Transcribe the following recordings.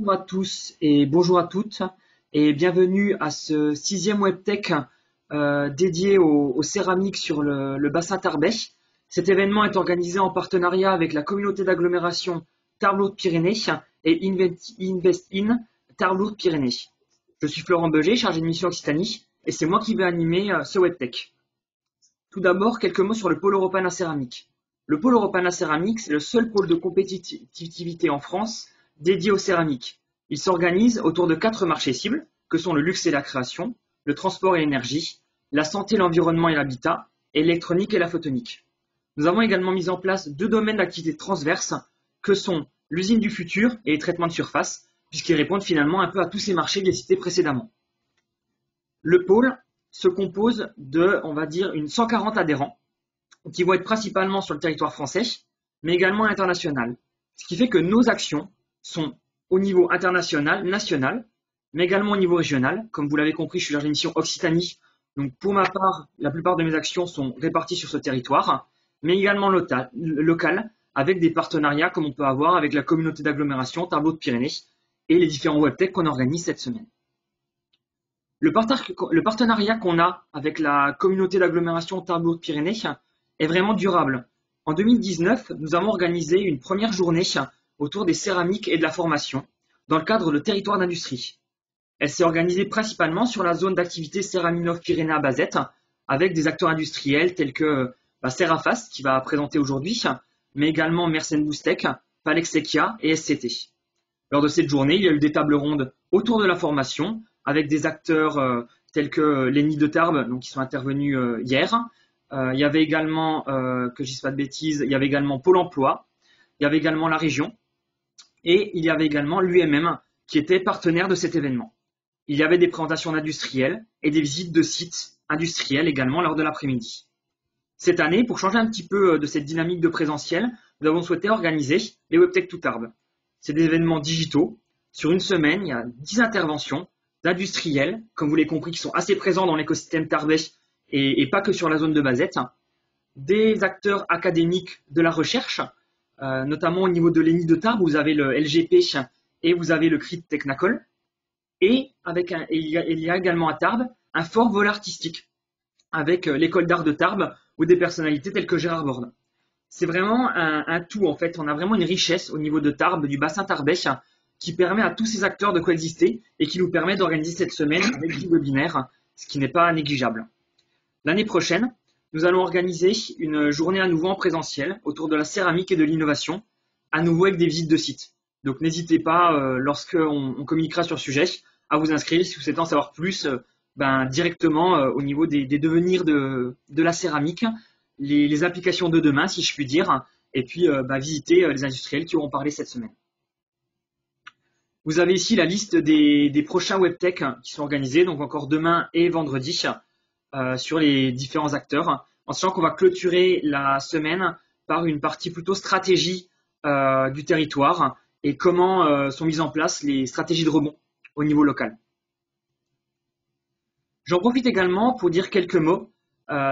Bonjour à tous et bonjour à toutes et bienvenue à ce 6e WebTech dédié aux céramiques sur le bassin Tarbais. Cet événement est organisé en partenariat avec la communauté d'agglomération Tarbes-Lourdes-Pyrénées et Invest-in Tarbes-Lourdes-Pyrénées. Je suis Florent Beuger, chargé de mission Occitanie et c'est moi qui vais animer ce WebTech. Tout d'abord, quelques mots sur le pôle européen à céramique. Le pôle européen à céramique, c'est le seul pôle de compétitivité en France dédié aux céramiques. Il s'organise autour de 4 marchés cibles, que sont le luxe et la création, le transport et l'énergie, la santé, l'environnement et l'habitat, et l'électronique et la photonique. Nous avons également mis en place 2 domaines d'activité transverses, que sont l'usine du futur et les traitements de surface, puisqu'ils répondent finalement un peu à tous ces marchés que j'ai cités précédemment. Le pôle se compose de, on va dire, 140 adhérents, qui vont être principalement sur le territoire français, mais également international. Ce qui fait que nos actions sont au niveau international, national, mais également au niveau régional. Comme vous l'avez compris, je suis chargé de mission Occitanie. Donc pour ma part, la plupart de mes actions sont réparties sur ce territoire, mais également local, avec des partenariats comme on peut avoir avec la communauté d'agglomération Tarbes-Lourdes-Pyrénées et les différents WebTech qu'on organise cette semaine. Le partenariat qu'on a avec la communauté d'agglomération Tarbes-Lourdes-Pyrénées est vraiment durable. En 2019, nous avons organisé une première journée autour des céramiques et de la formation dans le cadre de territoire d'industrie. Elle s'est organisée principalement sur la zone d'activité Céraminov-Pyrénées à Bazette avec des acteurs industriels tels que Serafast qui va présenter aujourd'hui, mais également Mersenne Boustec, Palexekia et SCT. Lors de cette journée, il y a eu des tables rondes autour de la formation avec des acteurs tels que l'ENI de Tarbes, donc qui sont intervenus hier. Il y avait également, que je ne dise pas de bêtises, il y avait également Pôle emploi, il y avait également la région et il y avait également l'UMM qui était partenaire de cet événement. Il y avait des présentations d'industriels et des visites de sites industriels également lors de l'après-midi. Cette année, pour changer un petit peu de cette dynamique de présentiel, nous avons souhaité organiser les WebTech to Tarbes. C'est des événements digitaux. Sur une semaine, il y a 10 interventions d'industriels, comme vous l'avez compris, qui sont assez présents dans l'écosystème tarbais et pas que sur la zone de Bazette, des acteurs académiques de la recherche, notamment au niveau de l'ENI de Tarbes, vous avez le LGP et vous avez le CRIT Technacol. Et il y a également à Tarbes un fort vol artistique avec l'école d'art de Tarbes ou des personnalités telles que Gérard Borde. C'est vraiment un tout en fait, on a vraiment une richesse au niveau de Tarbes, du bassin tarbais, qui permet à tous ces acteurs de coexister et qui nous permet d'organiser cette semaine avec 10 webinaires, ce qui n'est pas négligeable. L'année prochaine, nous allons organiser une journée à nouveau en présentiel autour de la céramique et de l'innovation, à nouveau avec des visites de sites. Donc n'hésitez pas, lorsqu'on communiquera sur le sujet, à vous inscrire si vous souhaitez en savoir plus directement au niveau des devenirs de la céramique, les applications de demain, si je puis dire, et puis visiter les industriels qui auront parlé cette semaine. Vous avez ici la liste des prochains WebTech qui sont organisés, donc encore demain et vendredi, sur les différents acteurs, en sachant qu'on va clôturer la semaine par une partie plutôt stratégie du territoire et comment sont mises en place les stratégies de rebond au niveau local. J'en profite également pour dire quelques mots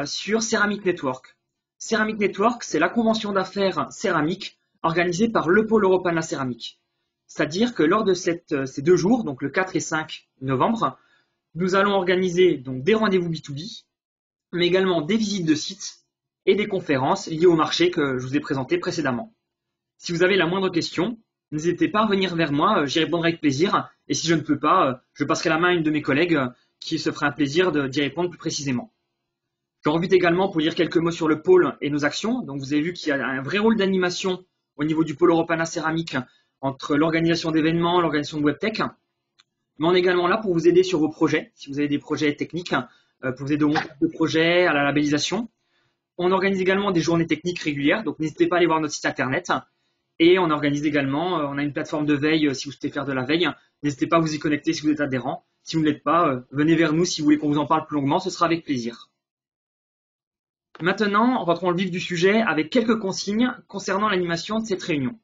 sur Ceramic Network. Ceramic Network, c'est la convention d'affaires céramique organisée par le pôle européen de la céramique. C'est-à-dire que lors de ces 2 jours, donc le 4 et 5 novembre, nous allons organiser donc des rendez-vous B2B, mais également des visites de sites et des conférences liées au marché que je vous ai présenté précédemment. Si vous avez la moindre question, n'hésitez pas à venir vers moi, j'y répondrai avec plaisir. Et si je ne peux pas, je passerai la main à une de mes collègues qui se fera un plaisir d'y répondre plus précisément. J'en profite également pour dire quelques mots sur le pôle et nos actions. Donc vous avez vu qu'il y a un vrai rôle d'animation au niveau du pôle européen à céramique entre l'organisation d'événements, l'organisation de WebTech. Mais on est également là pour vous aider sur vos projets, si vous avez des projets techniques, pour vous aider au montage de projets, à la labellisation. On organise également des journées techniques régulières, donc n'hésitez pas à aller voir notre site internet. Et on organise également, on a une plateforme de veille si vous souhaitez faire de la veille. N'hésitez pas à vous y connecter si vous êtes adhérent. Si vous ne l'êtes pas, venez vers nous si vous voulez qu'on vous en parle plus longuement, ce sera avec plaisir. Maintenant, rentrons dans le vif du sujet avec quelques consignes concernant l'animation de cette réunion.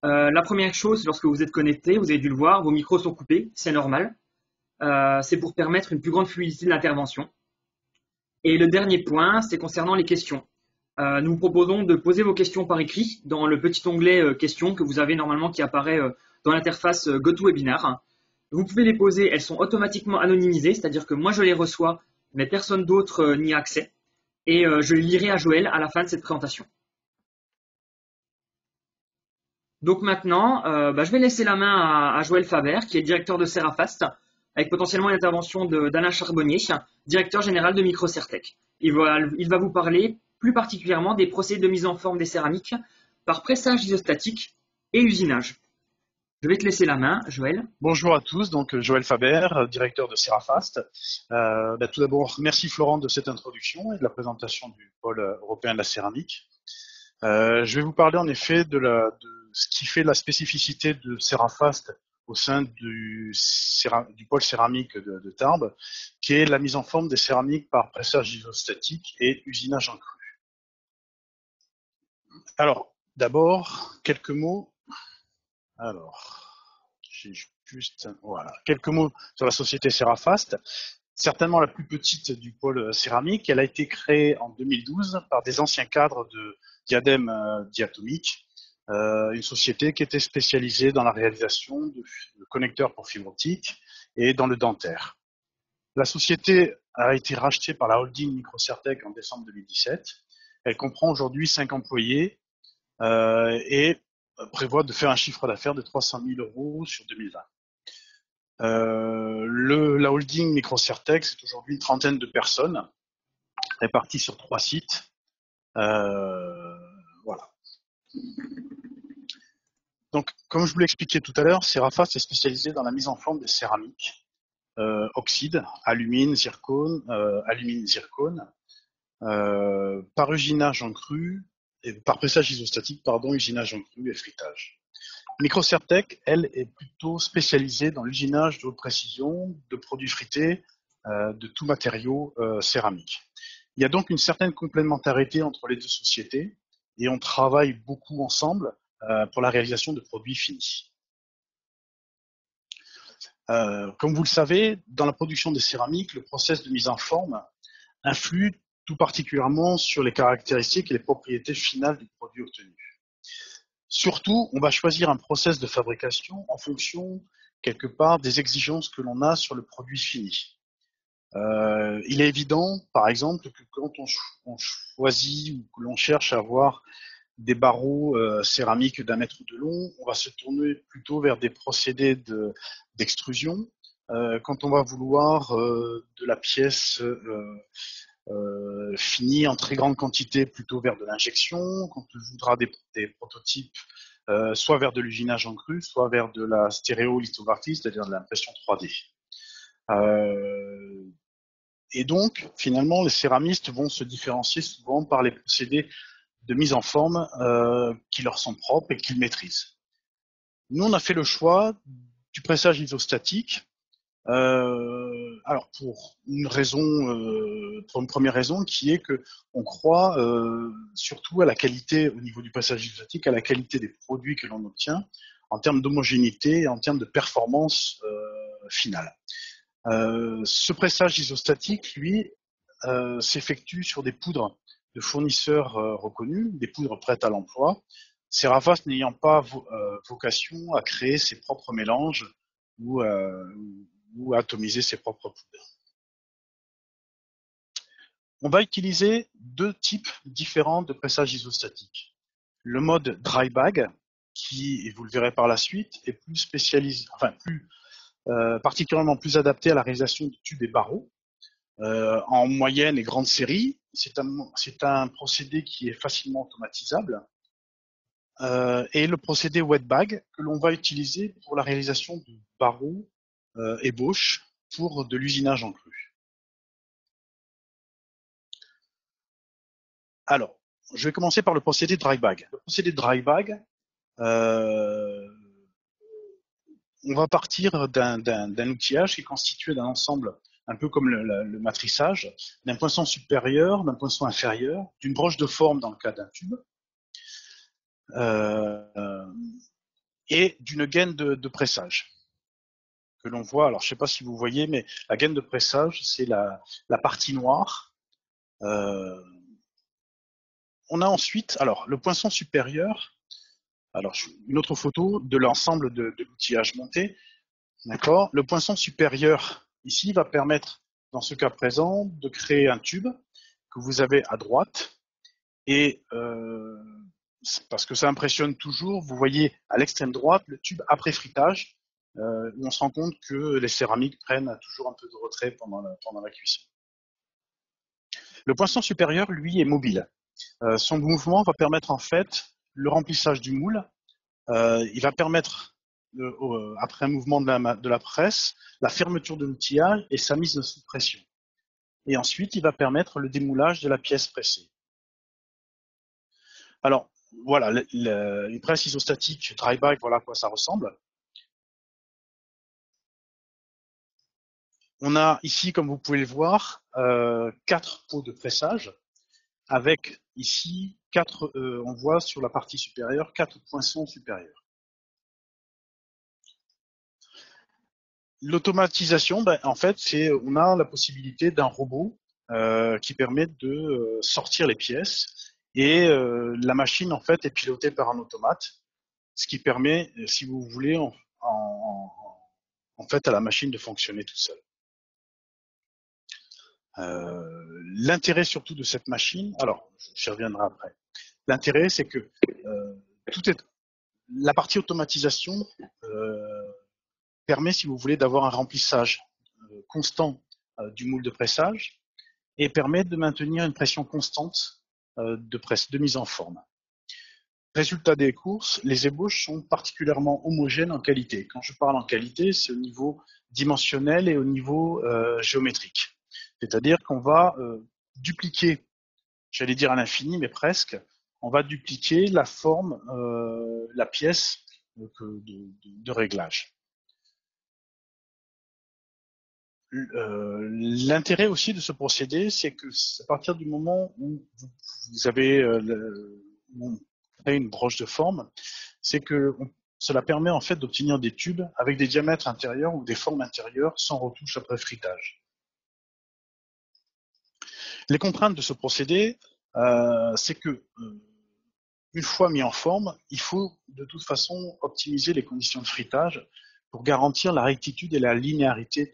La première chose, lorsque vous êtes connecté, vous avez dû le voir, vos micros sont coupés, c'est normal. C'est pour permettre une plus grande fluidité de l'intervention. Et le dernier point, c'est concernant les questions. Nous vous proposons de poser vos questions par écrit dans le petit onglet questions que vous avez normalement qui apparaît dans l'interface GoToWebinar. Vous pouvez les poser, elles sont automatiquement anonymisées, c'est-à-dire que moi je les reçois, mais personne d'autre n'y a accès. Et je les lirai à Joël à la fin de cette présentation. Donc maintenant, je vais laisser la main à Joël Faber, qui est directeur de Serafast, avec potentiellement une intervention d'Alain Charbonnier, directeur général de Microcertec. Il va vous parler plus particulièrement des procédés de mise en forme des céramiques par pressage isostatique et usinage. Je vais te laisser la main, Joël. Bonjour à tous, donc Joël Faber, directeur de Serafast. Tout d'abord, merci Florent de cette introduction et de la présentation du pôle européen de la céramique. Je vais vous parler en effet de ce qui fait la spécificité de Serafast au sein du pôle céramique de Tarbes, qui est la mise en forme des céramiques par pressage isostatique et usinage en cru. Alors, d'abord, quelques mots. Quelques mots sur la société Serafast. Certainement la plus petite du pôle céramique. Elle a été créée en 2012 par des anciens cadres de Diadème Diatomique, une société qui était spécialisée dans la réalisation de connecteurs pour fibre optique et dans le dentaire. La société a été rachetée par la holding Microcertec en décembre 2017. Elle comprend aujourd'hui 5 employés et prévoit de faire un chiffre d'affaires de 300 000 € sur 2020. La holding Microcertec, c'est aujourd'hui une trentaine de personnes réparties sur 3 sites. Voilà. Donc, comme je vous l'ai expliqué tout à l'heure, Serafast est spécialisé dans la mise en forme des céramiques, oxyde, alumine, zircone, par usinage en cru, et par pressage isostatique, usinage en cru et fritage. Microcertec, elle, est plutôt spécialisée dans l'usinage de haute précision, de produits frités, de tout matériau céramique. Il y a donc une certaine complémentarité entre les deux sociétés et on travaille beaucoup ensemble pour la réalisation de produits finis. Comme vous le savez, dans la production des céramiques, le process de mise en forme influe tout particulièrement sur les caractéristiques et les propriétés finales du produit obtenu. Surtout, on va choisir un process de fabrication en fonction, quelque part, des exigences que l'on a sur le produit fini. Il est évident, par exemple, que quand on choisit ou que l'on cherche à avoir des barreaux céramiques d'1 mètre de long, on va se tourner plutôt vers des procédés d'extrusion. Quand on va vouloir de la pièce finie en très grande quantité, plutôt vers de l'injection. Quand on voudra des prototypes, soit vers de l'usinage en cru, soit vers de la stéréolithographie, c'est-à-dire de l'impression 3D. Et donc, finalement, les céramistes vont se différencier souvent par les procédés de mise en forme qui leur sont propres et qu'ils maîtrisent. Nous, on a fait le choix du pressage isostatique. Alors pour une première raison qui est que on croit surtout à la qualité au niveau du pressage isostatique, à la qualité des produits que l'on obtient en termes d'homogénéité et en termes de performance finale. Ce pressage isostatique, lui, s'effectue sur des poudres de fournisseurs reconnus, des poudres prêtes à l'emploi. Serafast n'ayant pas vocation à créer ses propres mélanges ou à atomiser ses propres poudres. On va utiliser 2 types différents de pressage isostatique. Le mode dry bag, qui, et vous le verrez par la suite, est plus spécialisé, particulièrement plus adapté à la réalisation de tubes et barreaux. En moyenne et grande série, c'est un procédé qui est facilement automatisable. Et le procédé wet bag que l'on va utiliser pour la réalisation de barreaux ébauche pour de l'usinage en cru. Alors, je vais commencer par le procédé dry bag. Le procédé dry bag, on va partir d'un outillage qui est constitué d'un ensemble un peu comme le matrissage, d'un poinçon supérieur, d'un poinçon inférieur, d'une broche de forme dans le cas d'un tube, et d'une gaine de pressage que l'on voit. Alors, je ne sais pas si vous voyez, mais la gaine de pressage, c'est la partie noire. On a ensuite, alors, le poinçon supérieur Alors, une autre photo de l'ensemble de l'outillage monté. D'accord. Le poinçon supérieur, ici, va permettre, dans ce cas présent, de créer un tube que vous avez à droite. Et parce que ça impressionne toujours, vous voyez à l'extrême droite le tube après fritage, où on se rend compte que les céramiques prennent toujours un peu de retrait pendant la cuisson. Le poinçon supérieur, lui, est mobile. Son mouvement va permettre en fait le remplissage du moule. Il va permettre, après un mouvement de la presse, la fermeture de l'outillage et sa mise sous pression. Et ensuite, il va permettre le démoulage de la pièce pressée. Alors, voilà, une presse isostatique dry bag, voilà à quoi ça ressemble. On a ici, comme vous pouvez le voir, 4 pots de pressage, avec ici on voit sur la partie supérieure 4 poinçons supérieurs. L'automatisation, en fait, on a la possibilité d'un robot qui permet de sortir les pièces, et la machine en fait est pilotée par un automate, ce qui permet, si vous voulez, en fait, à la machine de fonctionner toute seule. L'intérêt surtout de cette machine, alors j'y reviendrai après. L'intérêt, c'est que la partie automatisation permet, si vous voulez, d'avoir un remplissage constant du moule de pressage, et permet de maintenir une pression constante de mise en forme. Résultat des courses, les ébauches sont particulièrement homogènes en qualité. Quand je parle en qualité, c'est au niveau dimensionnel et au niveau géométrique. C'est-à-dire qu'on va dupliquer, j'allais dire à l'infini, mais presque, on va dupliquer la forme, la pièce de réglage. L'intérêt aussi de ce procédé, c'est que à partir du moment où vous avez créé une broche de forme, c'est que cela permet en fait d'obtenir des tubes avec des diamètres intérieurs ou des formes intérieures sans retouche après fritage. Les contraintes de ce procédé, c'est que une fois mis en forme, il faut de toute façon optimiser les conditions de fritage pour garantir la rectitude et la linéarité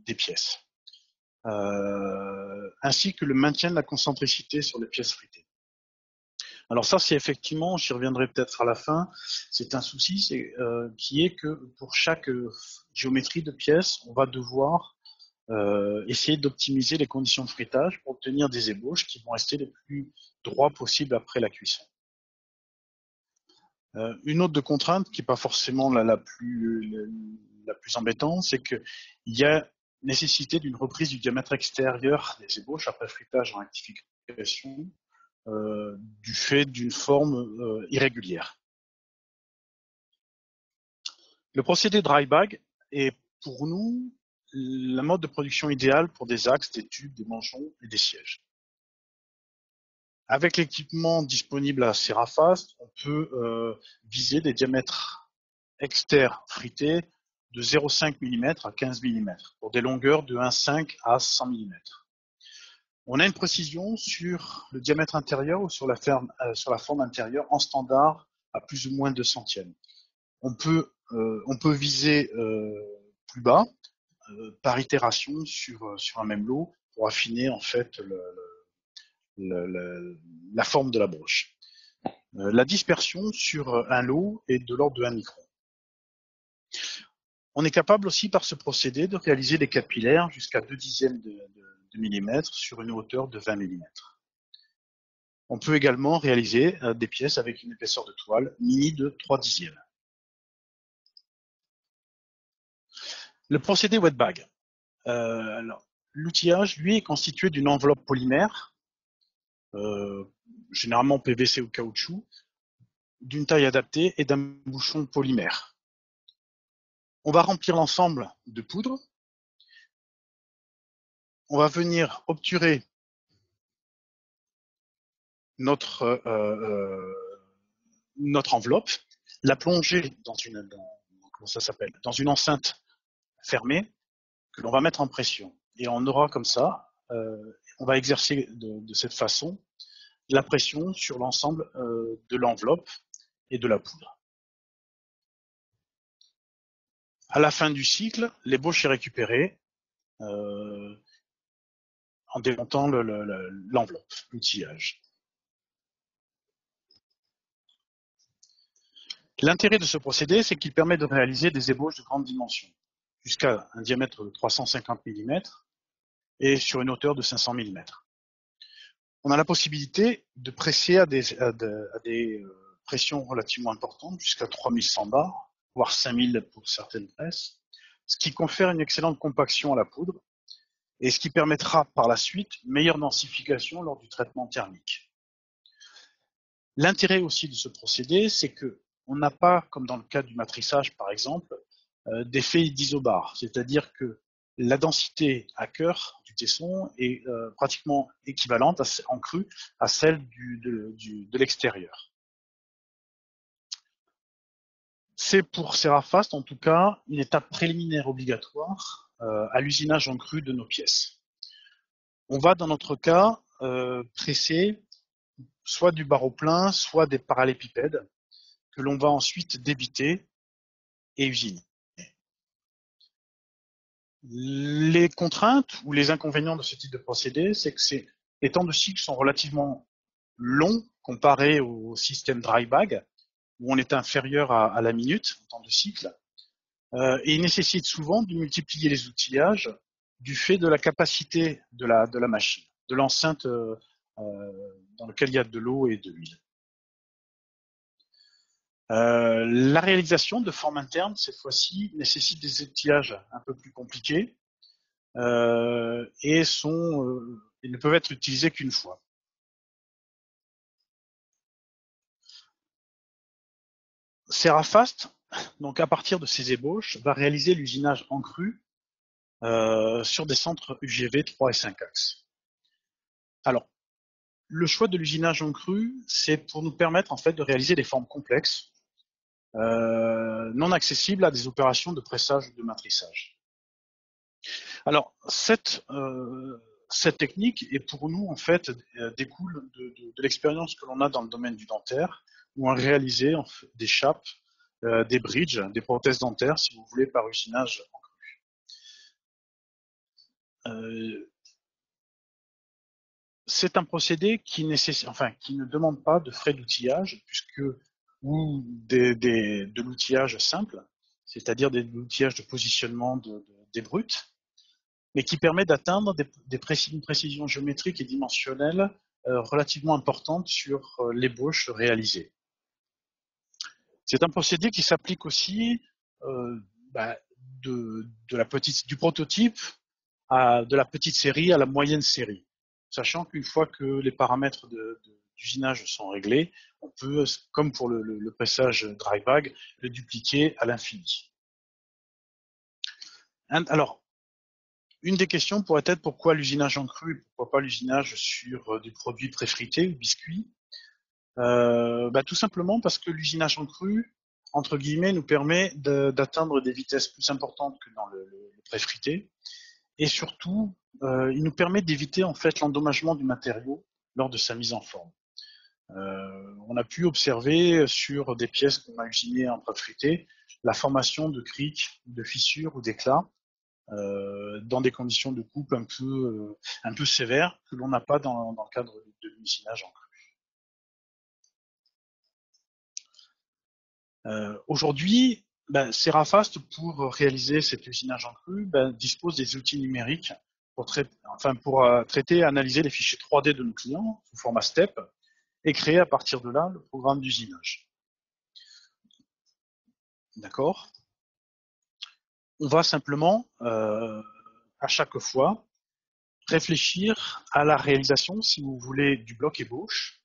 des pièces, ainsi que le maintien de la concentricité sur les pièces fritées. Alors ça, c'est effectivement, j'y reviendrai peut-être à la fin, c'est un souci qui est que pour chaque géométrie de pièce, on va devoir essayer d'optimiser les conditions de fritage pour obtenir des ébauches qui vont rester les plus droits possibles après la cuisson. Une autre contrainte qui n'est pas forcément la plus embêtante, c'est qu'il y a nécessité d'une reprise du diamètre extérieur des ébauches après fritage en rectification du fait d'une forme irrégulière. Le procédé dry bag est pour nous la mode de production idéale pour des axes, des tubes, des manchons et des sièges. Avec l'équipement disponible à Serafast, on peut viser des diamètres externes frités de 0,5 mm à 15 mm pour des longueurs de 1,5 à 100 mm. On a une précision sur le diamètre intérieur ou sur la forme intérieure en standard à plus ou moins 2 centièmes. On peut viser plus bas par itération sur un même lot pour affiner en fait la forme de la broche. La dispersion sur un lot est de l'ordre de 1 micron. On est capable aussi par ce procédé de réaliser des capillaires jusqu'à 2 dixièmes de millimètre sur une hauteur de 20 mm. On peut également réaliser des pièces avec une épaisseur de toile mini de 3 dixièmes. Le procédé wet bag. L'outillage, lui, est constitué d'une enveloppe polymère, généralement PVC ou caoutchouc, d'une taille adaptée et d'un bouchon polymère. On va remplir l'ensemble de poudre. On va venir obturer notre enveloppe, la plonger dans une enceinte fermée que l'on va mettre en pression. Et on aura comme ça, on va exercer de cette façon la pression sur l'ensemble de l'enveloppe et de la poudre. À la fin du cycle, l'ébauche est récupérée en démontant l'enveloppe, l'outillage. L'intérêt de ce procédé, c'est qu'il permet de réaliser des ébauches de grande dimension, jusqu'à un diamètre de 350 mm et sur une hauteur de 500 mm. On a la possibilité de presser à des pressions relativement importantes, jusqu'à 3100 bars, voire 5000 pour certaines presses, ce qui confère une excellente compaction à la poudre et ce qui permettra par la suite une meilleure densification lors du traitement thermique. L'intérêt aussi de ce procédé, c'est que on n'a pas, comme dans le cas du matrissage par exemple, d'effet d'isobar, c'est-à-dire que la densité à cœur du tesson est pratiquement équivalente en cru à celle de l'extérieur. C'est pour Serafast en tout cas une étape préliminaire obligatoire à l'usinage en cru de nos pièces. On va dans notre cas presser soit du barreau plein, soit des parallépipèdes que l'on va ensuite débiter et usiner. Les contraintes ou les inconvénients de ce type de procédé, c'est que les temps de cycle sont relativement longs comparés au système dry bag, où on est inférieur à la minute en temps de cycle, et il nécessite souvent de multiplier les outillages du fait de la capacité de la machine, de l'enceinte dans laquelle il y a de l'eau et de l'huile. La réalisation de forme interne, cette fois-ci, nécessite des outillages un peu plus compliqués et ne peuvent être utilisés qu'une fois. Serafast, donc à partir de ces ébauches, va réaliser l'usinage en cru sur des centres UGV 3 et 5 axes. Alors, le choix de l'usinage en cru, c'est pour nous permettre en fait de réaliser des formes complexes, non accessibles à des opérations de pressage ou de matrissage. Alors, cette technique est pour nous, en fait, découle de l'expérience que l'on a dans le domaine du dentaire, où on réalisait en fait, des chapes, des bridges, des prothèses dentaires, si vous voulez, par usinage en cru. C'est un procédé qui ne demande pas de frais d'outillage, ou de l'outillage simple, c'est-à-dire de l'outillage de positionnement des brutes, mais qui permet d'atteindre une précision géométrique et dimensionnelle relativement importante sur l'ébauche réalisée. C'est un procédé qui s'applique aussi du prototype de la petite série à la moyenne série, sachant qu'une fois que les paramètres d'usinage sont réglés, on peut, comme pour le pressage dry bag, le dupliquer à l'infini. Alors, une des questions pourrait être pourquoi l'usinage en cru et pourquoi pas l'usinage sur des produits préfrités ou biscuits. Tout simplement parce que l'usinage en cru, entre guillemets, nous permet d'atteindre des vitesses plus importantes que dans le préfrité. Et surtout, il nous permet d'éviter en fait l'endommagement du matériau lors de sa mise en forme. On a pu observer sur des pièces qu'on a usinées en préfrité la formation de criques, de fissures ou d'éclats dans des conditions de coupe un peu sévères que l'on n'a pas dans le cadre de l'usinage en cru. Aujourd'hui, Serafast, pour réaliser cet usinage en cru, dispose des outils numériques pour traiter et analyser les fichiers 3D de nos clients sous format STEP et créer à partir de là le programme d'usinage. D'accord ? On va simplement, à chaque fois, réfléchir à la réalisation, si vous voulez, du bloc ébauche.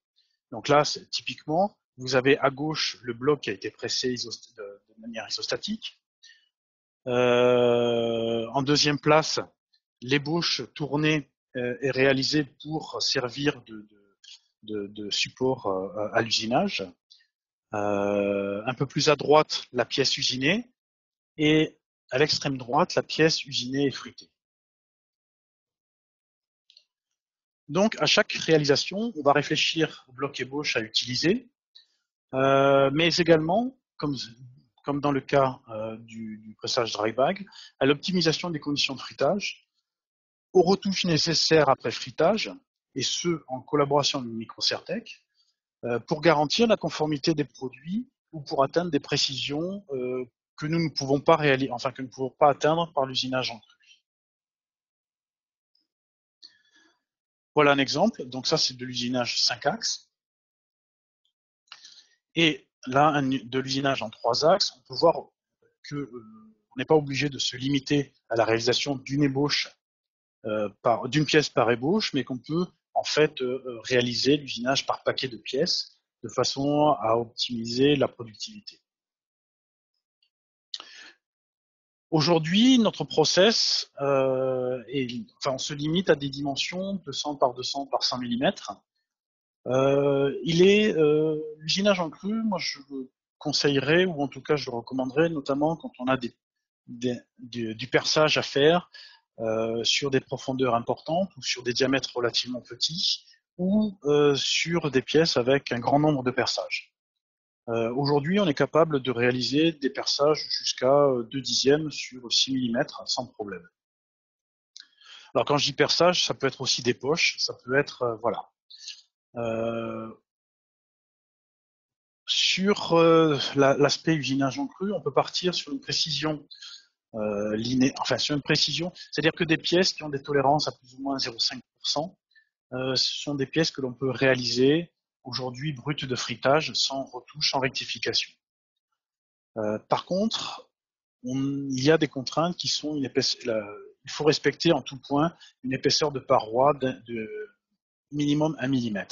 Donc là, typiquement, vous avez à gauche le bloc qui a été pressé de manière isostatique. En deuxième place, l'ébauche tournée est réalisée pour servir de support à l'usinage. Un peu plus à droite, la pièce usinée, et à l'extrême droite, la pièce usinée et fruitée. Donc, à chaque réalisation, on va réfléchir au bloc ébauche à utiliser, mais également, comme dans le cas du pressage dry bag, à l'optimisation des conditions de fritage, aux retouches nécessaires après fritage, et ce, en collaboration avec Microcertec, pour garantir la conformité des produits ou pour atteindre des précisions que nous ne pouvons pas réaliser, enfin que nous ne pouvons pas atteindre par l'usinage en cru. Voilà un exemple. Donc ça, c'est de l'usinage 5 axes. Et là, de l'usinage en 3 axes, on peut voir que on n'est pas obligé de se limiter à la réalisation d'une ébauche d'une pièce par ébauche, mais qu'on peut en fait réaliser l'usinage par paquet de pièces de façon à optimiser la productivité. Aujourd'hui, notre process, on se limite à des dimensions 200 par 200 par 100 mm. L'usinage en cru, moi je conseillerais, ou en tout cas je recommanderais, notamment quand on a du perçage à faire sur des profondeurs importantes ou sur des diamètres relativement petits ou sur des pièces avec un grand nombre de perçages. Aujourd'hui, on est capable de réaliser des perçages jusqu'à 2 dixièmes sur 6 mm sans problème. Alors quand je dis perçage, ça peut être aussi des poches, ça peut être voilà. Sur l'aspect usinage en cru, on peut partir sur une précision sur une précision, c'est-à-dire que des pièces qui ont des tolérances à plus ou moins 0,5%, ce sont des pièces que l'on peut réaliser aujourd'hui brutes de fritage, sans retouche, sans rectification. Par contre, il y a des contraintes qui sont il faut respecter en tout point une épaisseur de paroi de minimum 1 mm.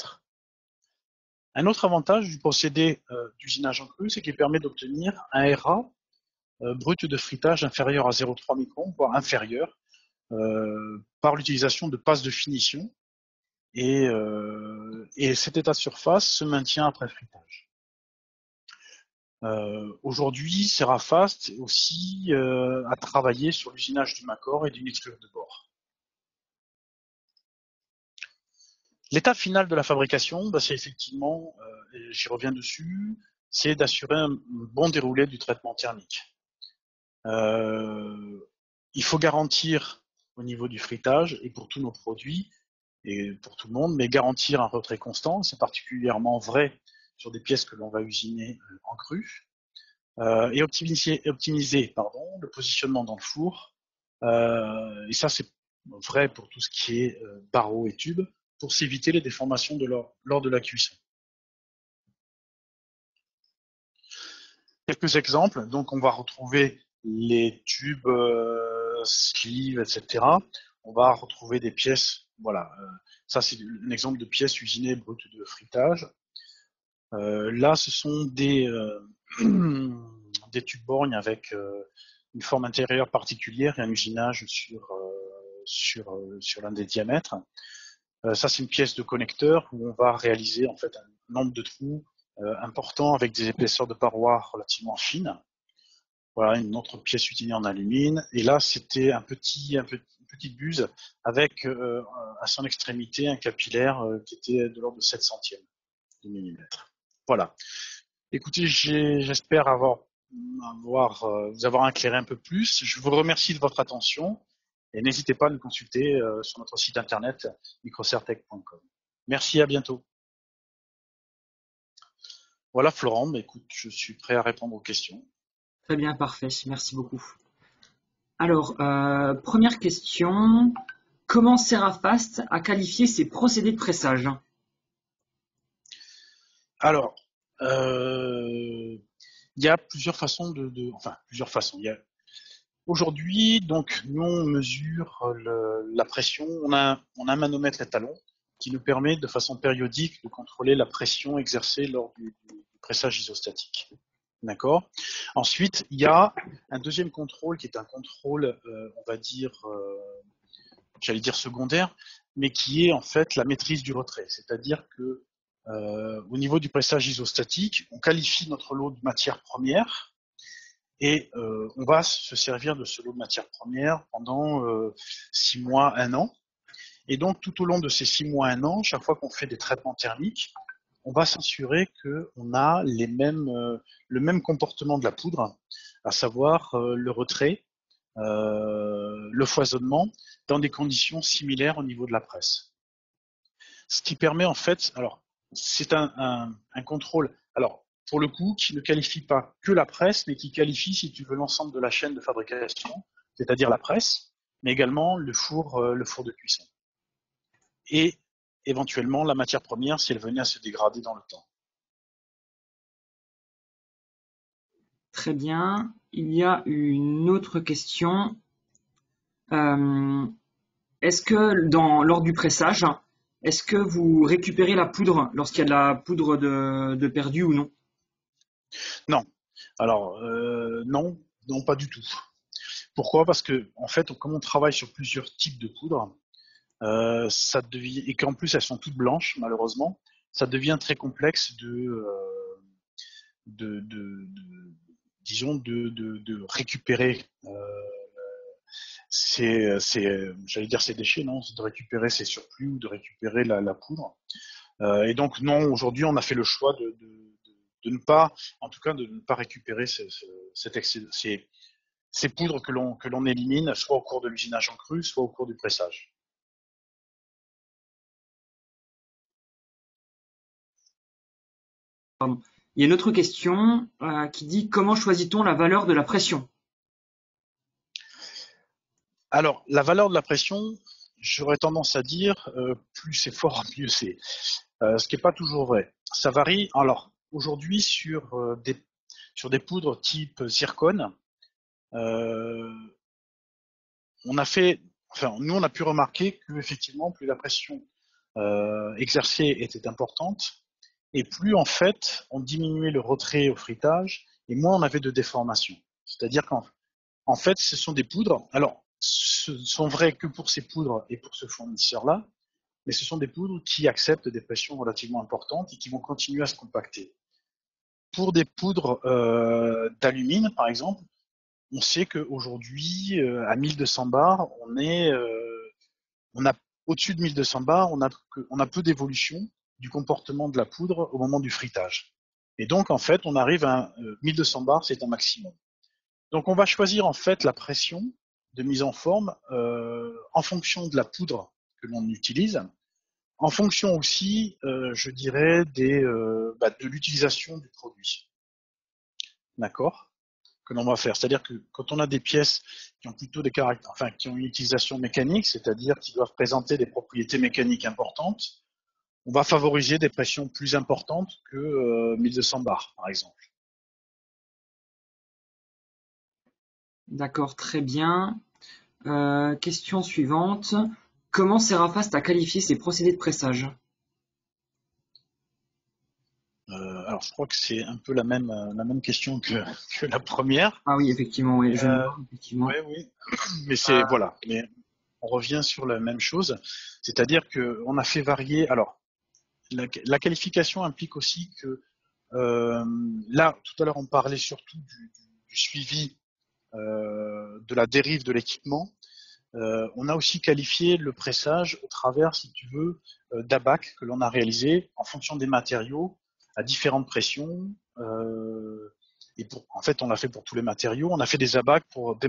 Un autre avantage du procédé d'usinage en cru, c'est qu'il permet d'obtenir un RA brut de fritage inférieur à 0,3 microns, voire inférieur, par l'utilisation de passes de finition. Et cet état de surface se maintient après fritage. Aujourd'hui, Serafast aussi a travaillé sur l'usinage du Macor et d'une extrude de bord. L'étape finale de la fabrication, c'est effectivement, et j'y reviens dessus, c'est d'assurer un bon déroulé du traitement thermique. Il faut garantir au niveau du fritage et pour tous nos produits et pour tout le monde, mais garantir un retrait constant, c'est particulièrement vrai sur des pièces que l'on va usiner en cru, et optimiser le positionnement dans le four, et ça c'est vrai pour tout ce qui est barreaux et tubes, pour s'éviter les déformations lors de la cuisson. Quelques exemples, donc on va retrouver les tubes, sleeves, etc. On va retrouver des pièces, voilà, ça c'est un exemple de pièces usinées brutes de fritage. Là, ce sont des tubes borgnes avec une forme intérieure particulière et un usinage sur l'un des diamètres. Ça, c'est une pièce de connecteur où on va réaliser en fait un nombre de trous important avec des épaisseurs de parois relativement fines. Voilà, une autre pièce usinée en alumine. Et là, c'était une petite buse avec à son extrémité un capillaire qui était de l'ordre de 7 centièmes de millimètre. Voilà. Écoutez, j'espère vous avoir éclairé un peu plus. Je vous remercie de votre attention et n'hésitez pas à nous consulter sur notre site internet microcertec.com. Merci, à bientôt. Voilà Florent, écoute, je suis prêt à répondre aux questions. Très bien, parfait, merci beaucoup. Alors, première question, comment Serafast a qualifié ses procédés de pressage? Alors, il y a plusieurs façons plusieurs façons. Aujourd'hui, donc, nous on mesure la pression. On a un manomètre étalon qui nous permet de façon périodique de contrôler la pression exercée lors du pressage isostatique. D'accord. Ensuite, il y a un deuxième contrôle qui est un contrôle, on va dire, j'allais dire secondaire, mais qui est en fait la maîtrise du retrait. C'est-à-dire que au niveau du pressage isostatique, on qualifie notre lot de matière première et on va se servir de ce lot de matière première pendant 6 mois, 1 an. Et donc tout au long de ces 6 mois, 1 an, chaque fois qu'on fait des traitements thermiques, on va s'assurer qu'on a le même comportement de la poudre, à savoir le retrait, le foisonnement, dans des conditions similaires au niveau de la presse. Ce qui permet en fait, alors c'est un contrôle, alors pour le coup, qui ne qualifie pas que la presse, mais qui qualifie, si tu veux, l'ensemble de la chaîne de fabrication, c'est-à-dire la presse, mais également le four de cuisson. Et éventuellement la matière première si elle venait à se dégrader dans le temps. Très bien. Il y a une autre question. Euh, Est-ce que lors du pressage, est-ce que vous récupérez la poudre lorsqu'il y a de la poudre de perdue ou non? Non. Alors, non, non, pas du tout. Pourquoi? Parce que, en fait, comme on travaille sur plusieurs types de poudre, ça devient, et qu'en plus elles sont toutes blanches, malheureusement, ça devient très complexe disons, de récupérer j'allais dire ces déchets, non, c'est de récupérer ces surplus ou de récupérer la poudre. Et donc, non, aujourd'hui, on a fait le choix de ne pas, en tout cas, de ne pas récupérer cet excès, ces poudres que l'on élimine, soit au cours de l'usinage en cru, soit au cours du pressage. Pardon. Il y a une autre question qui dit comment choisit-on la valeur de la pression? Alors, la valeur de la pression, j'aurais tendance à dire, plus c'est fort, mieux c'est. Ce qui n'est pas toujours vrai. Ça varie. Alors, aujourd'hui, sur des poudres type zircone, euh, nous, on a pu remarquer que effectivement, plus la pression exercée était importante, et plus en fait, on diminuait le retrait au frittage, et moins on avait de déformation. C'est-à-dire qu'en fait, ce sont des poudres. Alors, ce sont vrais que pour ces poudres et pour ce fournisseur-là, mais ce sont des poudres qui acceptent des pressions relativement importantes et qui vont continuer à se compacter. Pour des poudres d'alumine, par exemple, on sait qu'aujourd'hui, à 1200 bars, on a au-dessus de 1200 bars, on a peu d'évolution du comportement de la poudre au moment du frittage. Et donc, en fait, on arrive à 1200 bars, c'est un maximum. Donc, on va choisir en fait la pression de mise en forme en fonction de la poudre que l'on utilise, en fonction aussi, je dirais, de l'utilisation du produit. D'accord? Que l'on va faire. C'est-à-dire que quand on a des pièces qui ont plutôt des caractères, enfin, qui ont une utilisation mécanique, c'est-à-dire qui doivent présenter des propriétés mécaniques importantes, on va favoriser des pressions plus importantes que 1200 bars, par exemple. D'accord, très bien. Question suivante. Comment Serafast a qualifié ses procédés de pressage? Alors, je crois que c'est un peu la même question que la première. Ah oui, effectivement, oui, je Euh, vois, effectivement. oui, oui. Mais c'est, voilà. Mais on revient sur la même chose. C'est-à-dire qu'on a fait varier. Alors, la qualification implique aussi que là, tout à l'heure, on parlait surtout du suivi de la dérive de l'équipement. On a aussi qualifié le pressage au travers, si tu veux, d'abacs que l'on a réalisé en fonction des matériaux à différentes pressions. En fait, on l'a fait pour tous les matériaux. On a fait des abacs pour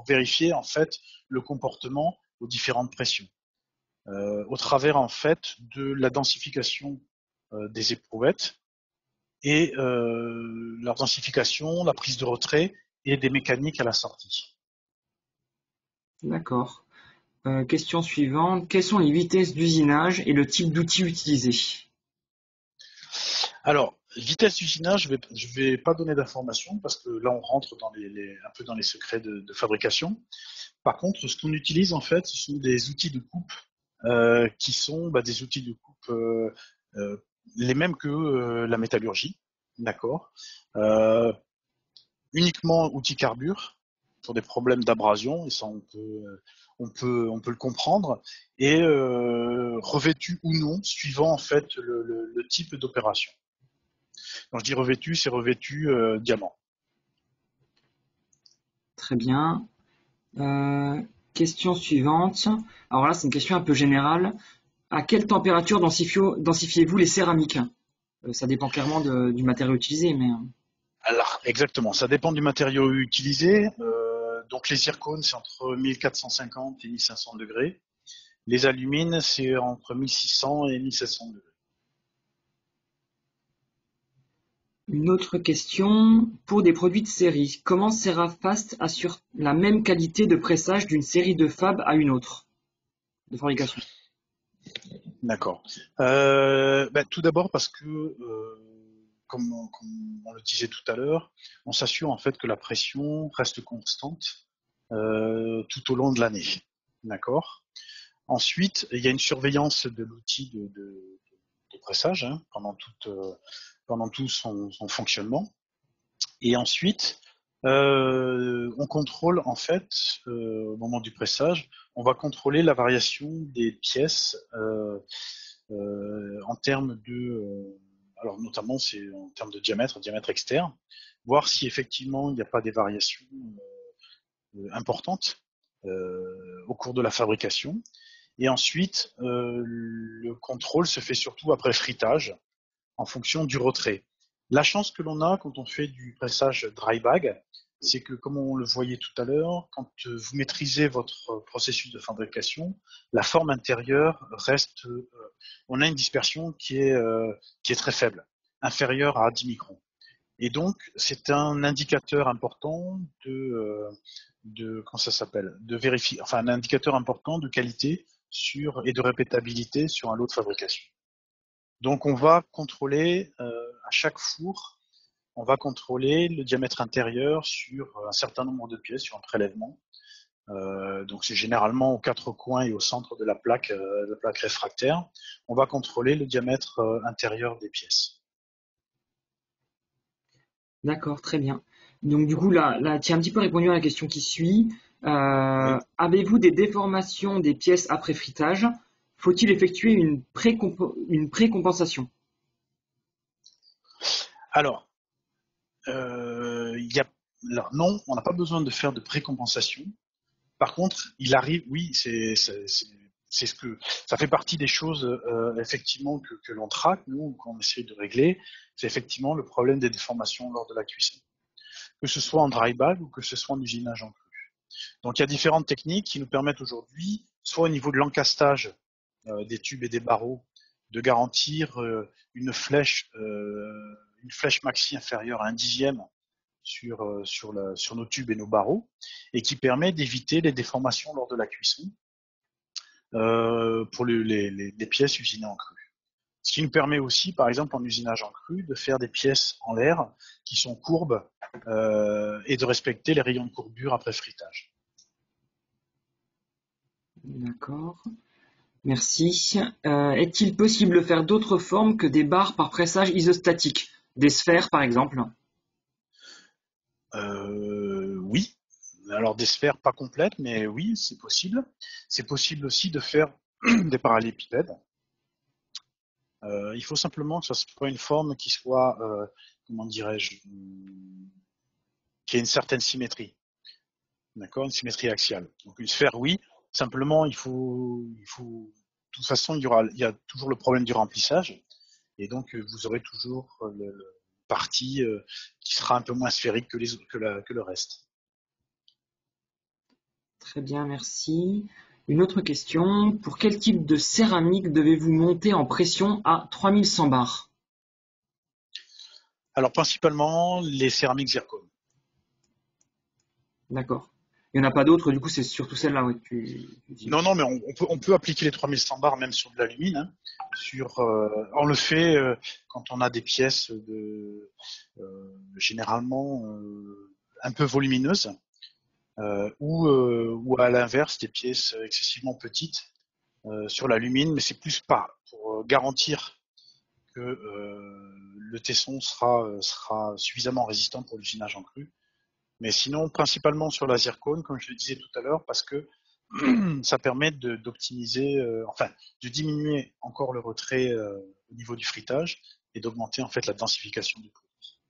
vérifier en fait le comportement aux différentes pressions. Au travers en fait de la densification des éprouvettes et leur densification, la prise de retrait et des mécaniques à la sortie. D'accord. Question suivante. Quelles sont les vitesses d'usinage et le type d'outil utilisé? Alors, vitesse d'usinage, je vais pas donner d'informations parce que là on rentre dans un peu dans les secrets de fabrication. Par contre, ce qu'on utilise en fait, ce sont des outils de coupe qui sont des outils de coupe euh, les mêmes que la métallurgie, d'accord. Euh, Uniquement outils carbure pour des problèmes d'abrasion, et ça on peut le comprendre, et revêtu ou non, suivant en fait le type d'opération. Quand je dis revêtu, c'est revêtu diamant. Très bien. Euh, Question suivante. Alors là, c'est une question un peu générale. À quelle température densifiez-vous les céramiques? Ça dépend clairement du matériau utilisé, mais Alors, exactement, ça dépend du matériau utilisé. Donc les zircones, c'est entre 1450 et 1500 degrés. Les alumines, c'est entre 1600 et 1700 degrés. une autre question. Pour des produits de série, comment Serafast assure la même qualité de pressage d'une série de fab à une autre de fabrication? D'accord. Tout d'abord parce que, comme on le disait tout à l'heure, on s'assure en fait que la pression reste constante tout au long de l'année. D'accord. Ensuite, il y a une surveillance de l'outil de pressage pendant tout son fonctionnement. Et ensuite, on contrôle en fait, au moment du pressage, on va contrôler la variation des pièces en termes alors notamment c'est en termes de diamètre externe, voir si effectivement il n'y a pas des variations importantes au cours de la fabrication. Et ensuite, le contrôle se fait surtout après fritage, en fonction du retrait. La chance que l'on a quand on fait du pressage dry bag, c'est que, comme on le voyait tout à l'heure, quand vous maîtrisez votre processus de fabrication, la forme intérieure reste, on a une dispersion qui est très faible, inférieure à 10 microns. Et donc, c'est un indicateur important comment ça s'appelle, de vérifier, enfin, un indicateur important de qualité et de répétabilité sur un lot de fabrication. Donc on va contrôler à chaque four, on va contrôler le diamètre intérieur sur un certain nombre de pièces, sur un prélèvement. Donc c'est généralement aux quatre coins et au centre de la plaque réfractaire. On va contrôler le diamètre intérieur des pièces. D'accord, très bien. Donc du coup, là, tu as un petit peu répondu à la question qui suit. Oui. Avez-vous des déformations des pièces après fritage? Faut-il effectuer une précompensation? Alors, alors, non, on n'a pas besoin de faire de précompensation. Par contre, il arrive, oui, c'est ce que ça fait partie des choses effectivement que l'on traque, nous, qu'on essaie de régler, c'est effectivement le problème des déformations lors de la cuisson, que ce soit en dry bag ou que ce soit en usinage en cru. Donc il y a différentes techniques qui nous permettent aujourd'hui, soit au niveau de l'encastage des tubes et des barreaux, de garantir une flèche maxi inférieure à 1/10 sur nos tubes et nos barreaux, et qui permet d'éviter les déformations lors de la cuisson pour les pièces usinées en cru. Ce qui nous permet aussi, par exemple en usinage en cru, de faire des pièces en l'air qui sont courbes et de respecter les rayons de courbure après fritage. D'accord. Merci. Est-il possible de faire d'autres formes que des barres par pressage isostatique? Des sphères, par exemple? Oui. Alors des sphères pas complètes, mais oui, c'est possible. C'est possible aussi de faire des parallélépipèdes. Il faut simplement que ce soit une forme qui soit, comment dirais-je, qui ait une certaine symétrie. D'accord, une symétrie axiale. Donc une sphère, oui. Simplement, de toute façon, il y a toujours le problème du remplissage, et donc vous aurez toujours le partie qui sera un peu moins sphérique que le reste. Très bien, merci. Une autre question. Pour quel type de céramique devez-vous monter en pression à 3100 bars? Alors principalement les céramiques zircones. D'accord. Il n'y en a pas d'autres, du coup, c'est surtout celle-là ouais, que tu dis. Non, non, mais on peut appliquer les 3100 bars même sur de l'alumine. Hein, on le fait quand on a des pièces généralement un peu volumineuses ou à l'inverse des pièces excessivement petites sur l'alumine, mais c'est plus pas pour garantir que le tesson sera suffisamment résistant pour l'usinage en cru. Mais sinon, principalement sur la zircone, comme je le disais tout à l'heure, parce que ça permet d'optimiser, enfin, de diminuer encore le retrait au niveau du fritage et d'augmenter en fait la densification du produit.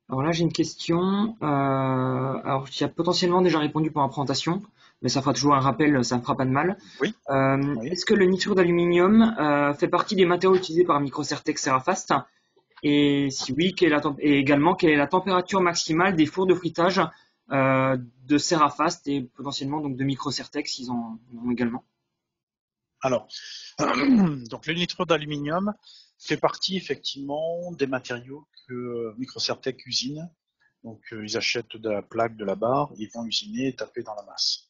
Alors là, j'ai une question. Alors, tu as potentiellement déjà répondu pour la présentation, mais ça fera toujours un rappel, ça ne fera pas de mal. Oui, oui. Est-ce que le nitrure d'aluminium fait partie des matériaux utilisés par Microcertec Cerafast? Et si oui, et également, quelle est la température maximale des fours de fritage de Cerafast et potentiellement donc de Microcertec s'ils en ont également? Alors, donc le nitrure d'aluminium fait partie effectivement des matériaux que Microcertec usine. Donc ils achètent de la plaque, de la barre, ils vont usiner et taper dans la masse.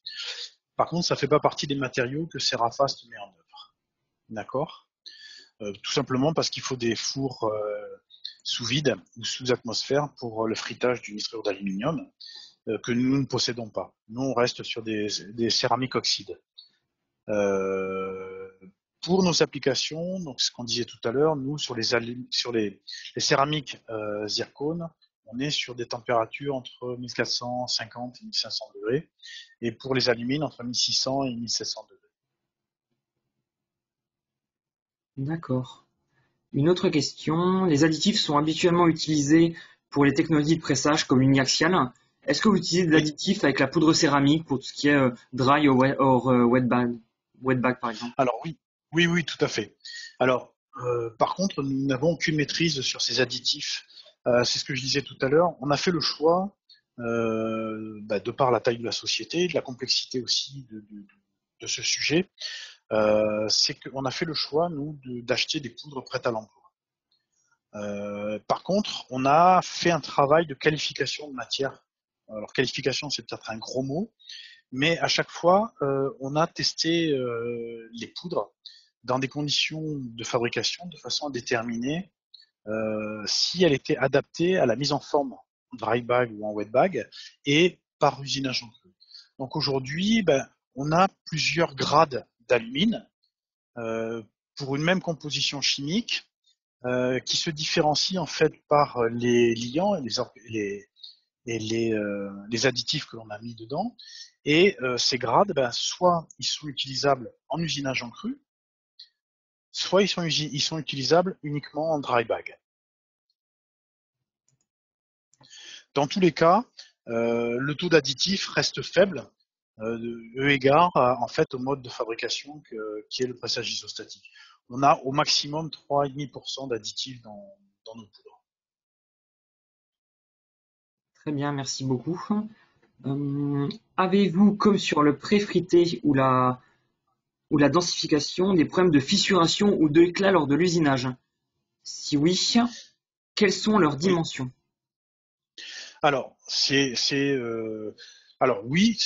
Par contre, ça ne fait pas partie des matériaux que Cerafast met en œuvre. D'accord. Tout simplement parce qu'il faut des fours sous vide ou sous atmosphère pour le fritage du nitrure d'aluminium que nous ne possédons pas. Nous, on reste sur des céramiques oxydes. Euh, pour nos applications, donc ce qu'on disait tout à l'heure, nous sur les céramiques zircone, on est sur des températures entre 1450 et 1500 degrés, et pour les alumines entre 1600 et 1700 degrés. D'accord. Une autre question. Les additifs sont habituellement utilisés pour les technologies de pressage comme l'uniaxial. Est-ce que vous utilisez des Oui. additifs avec la poudre céramique pour tout ce qui est dry or wet bag par exemple? Alors oui, oui, oui, tout à fait. Alors, par contre, nous n'avons aucune maîtrise sur ces additifs. C'est ce que je disais tout à l'heure. On a fait le choix, de par la taille de la société, de la complexité aussi de ce sujet, c'est qu'on a fait le choix, nous, d'acheter des poudres prêtes à l'emploi. Par contre, on a fait un travail de qualification de matière. Alors, qualification, c'est peut-être un gros mot, mais à chaque fois, on a testé les poudres dans des conditions de fabrication de façon à déterminer si elle était adaptée à la mise en forme en dry bag ou en wet bag et par usinage en cru. Donc aujourd'hui, on a plusieurs grades d'alumine euh, pour une même composition chimique qui se différencie en fait par les liants et les additifs que l'on a mis dedans. Et ces grades, soit ils sont utilisables en usinage en cru, soit ils sont utilisables uniquement en dry bag. Dans tous les cas, le taux d'additif reste faible, eu égard en fait au mode de fabrication qui est le pressage isostatique. On a au maximum 3,5% d'additifs dans nos poudres. Très bien, merci beaucoup. Avez-vous, comme sur le pré-frité ou la densification, des problèmes de fissuration ou d'éclat lors de l'usinage? Si oui, quelles sont leurs Oui. dimensions? Alors, alors oui,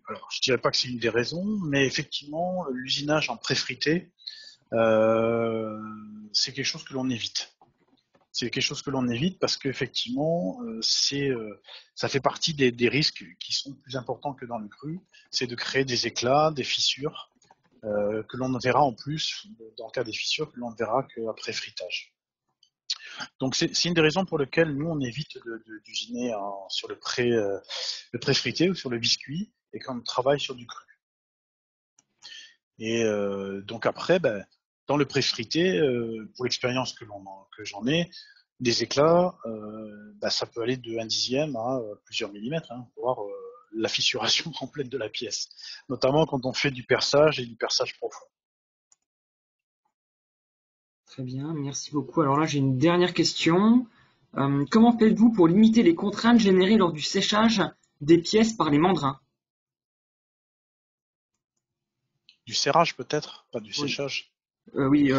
alors je dirais pas que c'est une des raisons, mais effectivement, l'usinage en pré-frité, euh, c'est quelque chose que l'on évite. C'est quelque chose que l'on évite parce qu'effectivement, ça fait partie des risques qui sont plus importants que dans le cru, c'est de créer des éclats, des fissures, que l'on ne verra en plus, dans le cas des fissures, que l'on ne verra qu'après fritage. Donc c'est une des raisons pour lesquelles nous on évite d'usiner sur le pré-frité ou sur le biscuit et qu'on travaille sur du cru. Et donc après, dans le pré-frité, pour l'expérience que j'en ai, des éclats, ça peut aller de 1/10 à plusieurs millimètres, hein, voire la fissuration complète de la pièce, notamment quand on fait du perçage et du perçage profond. Très bien, merci beaucoup. Alors là, j'ai une dernière question. Comment faites-vous pour limiter les contraintes générées lors du séchage des pièces par les mandrins? Du serrage peut-être, pas du Oui, séchage. oui,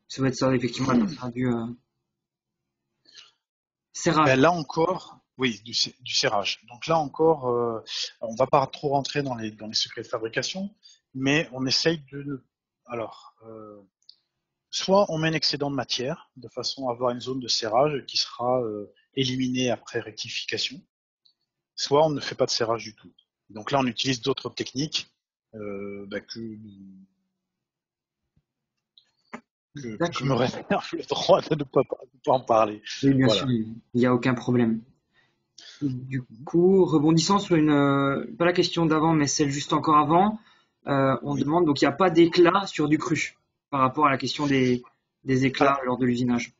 ça va être ça, effectivement, ça sera du serrage. Là encore, oui, du serrage. Donc là encore, on va pas trop rentrer dans les secrets de fabrication, mais on essaye alors, soit on met un excédent de matière de façon à avoir une zone de serrage qui sera éliminée après rectification, soit on ne fait pas de serrage du tout. Donc là, on utilise d'autres techniques que je D'accord. me réserve le droit de ne pas en parler. Oui, bien sûr, Voilà. il n'y a aucun problème. Du coup, rebondissant sur pas la question d'avant, mais celle juste encore avant, on Oui. demande, donc il n'y a pas d'éclat sur du cru par rapport à la question des éclats Alors, lors de l'usinage.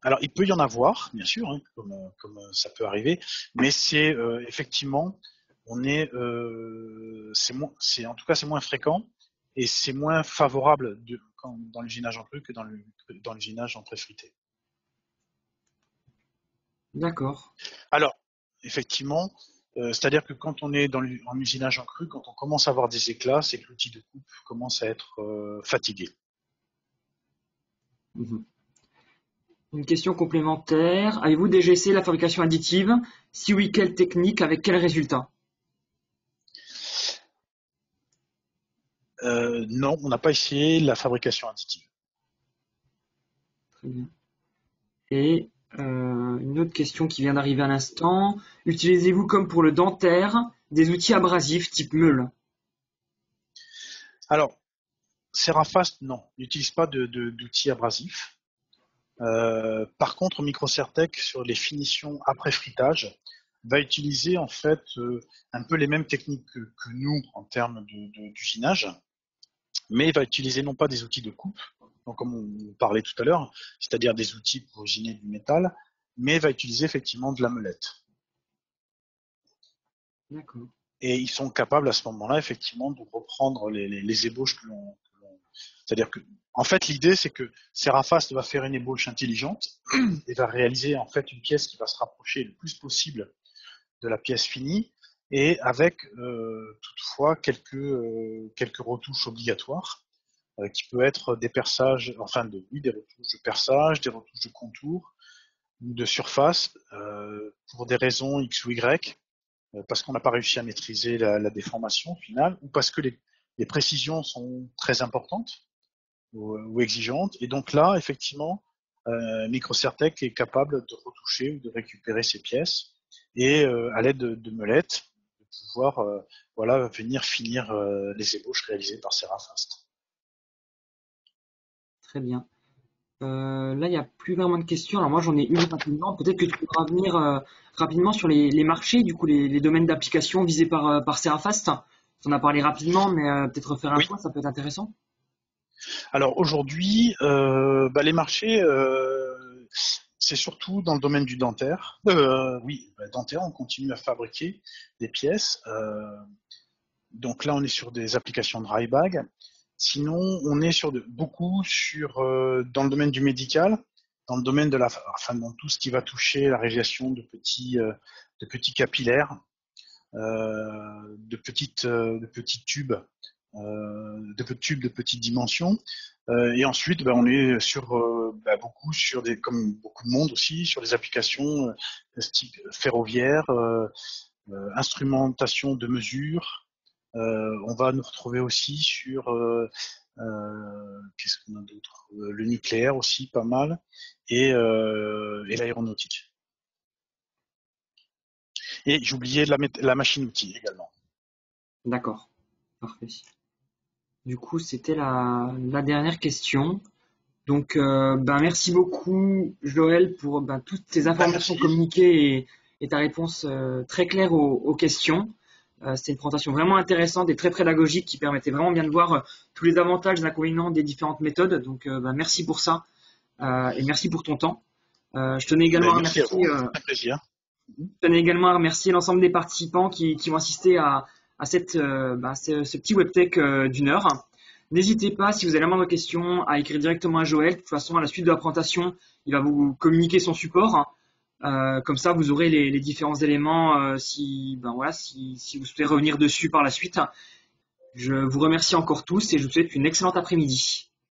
Alors, il peut y en avoir, bien sûr, hein, comme ça peut arriver, mais c'est effectivement, en tout cas, c'est moins fréquent et c'est moins favorable dans l'usinage en cru que dans l'usinage en préfrité. D'accord. Alors, effectivement, c'est-à-dire que quand on est en usinage en cru, quand on commence à avoir des éclats, c'est que l'outil de coupe commence à être fatigué. Mhm. Une question complémentaire. Avez-vous déjà essayé la fabrication additive? Si oui, quelle technique, avec quel résultat? Non, on n'a pas essayé la fabrication additive. Très bien. Et une autre question qui vient d'arriver à l'instant. Utilisez-vous, comme pour le dentaire, des outils abrasifs type meule? Alors, Serafast, non, n'utilise pas d'outils abrasifs. Par contre, Microcertec, sur les finitions après fritage, va utiliser en fait un peu les mêmes techniques que nous en termes d'usinage, mais il va utiliser non pas des outils de coupe, donc comme on parlait tout à l'heure, c'est-à-dire des outils pour usiner du métal, mais va utiliser effectivement de la meulette. D'accord. Et ils sont capables à ce moment-là effectivement de reprendre les ébauches que l'on. C'est-à-dire que, en fait, l'idée c'est que Serafast va faire une ébauche intelligente et va réaliser en fait une pièce qui va se rapprocher le plus possible de la pièce finie et avec toutefois quelques retouches obligatoires qui peut être des perçages, enfin des retouches de perçage, des retouches de contour ou de surface pour des raisons X ou Y, parce qu'on n'a pas réussi à maîtriser la déformation finale ou parce que les précisions sont très importantes ou exigeantes. Et donc là, effectivement, Microcertec est capable de retoucher ou de récupérer ces pièces et à l'aide de meulettes, de pouvoir voilà, venir finir les ébauches réalisées par Serafast. Très bien. Là, il n'y a plus vraiment de questions. Alors moi, j'en ai une rapidement. Peut-être que tu pourras revenir rapidement sur les marchés, du coup, les domaines d'application visés par Serafast. Tu en as parlé rapidement, mais peut-être refaire un Oui. point, ça peut être intéressant. Alors aujourd'hui, les marchés, c'est surtout dans le domaine du dentaire. Oui, dentaire, on continue à fabriquer des pièces. Donc là, on est sur des applications dry bag. Sinon, on est beaucoup dans le domaine du médical, dans le domaine dans tout ce qui va toucher la réalisation de petits capillaires, de petits tubes, de tubes de petites dimensions. Et ensuite, on est beaucoup comme beaucoup de monde aussi, sur des applications de type ferroviaire, instrumentation de mesure. On va nous retrouver aussi sur qu'est-ce qu'on a d'autre, le nucléaire aussi, pas mal, et l'aéronautique. Et j'oubliais la machine-outil également. D'accord, parfait. Du coup, c'était la dernière question. Donc, merci beaucoup, Joël, pour toutes tes informations Merci. communiquées et ta réponse très claire aux questions. C'était une présentation vraiment intéressante et très pédagogique qui permettait vraiment bien de voir tous les avantages et les inconvénients des différentes méthodes. Donc, merci pour ça et merci pour ton temps. Je tenais également à Merci à remercier, vous, c'est un plaisir. je tenais également à remercier l'ensemble des participants qui vont assister à ce petit webtech d'une heure. N'hésitez pas, si vous avez la moindre question, à écrire directement à Joël. De toute façon, à la suite de la présentation, il va vous communiquer son support. Comme ça, vous aurez les différents éléments si vous souhaitez revenir dessus par la suite. Je vous remercie encore tous et je vous souhaite une excellente après-midi.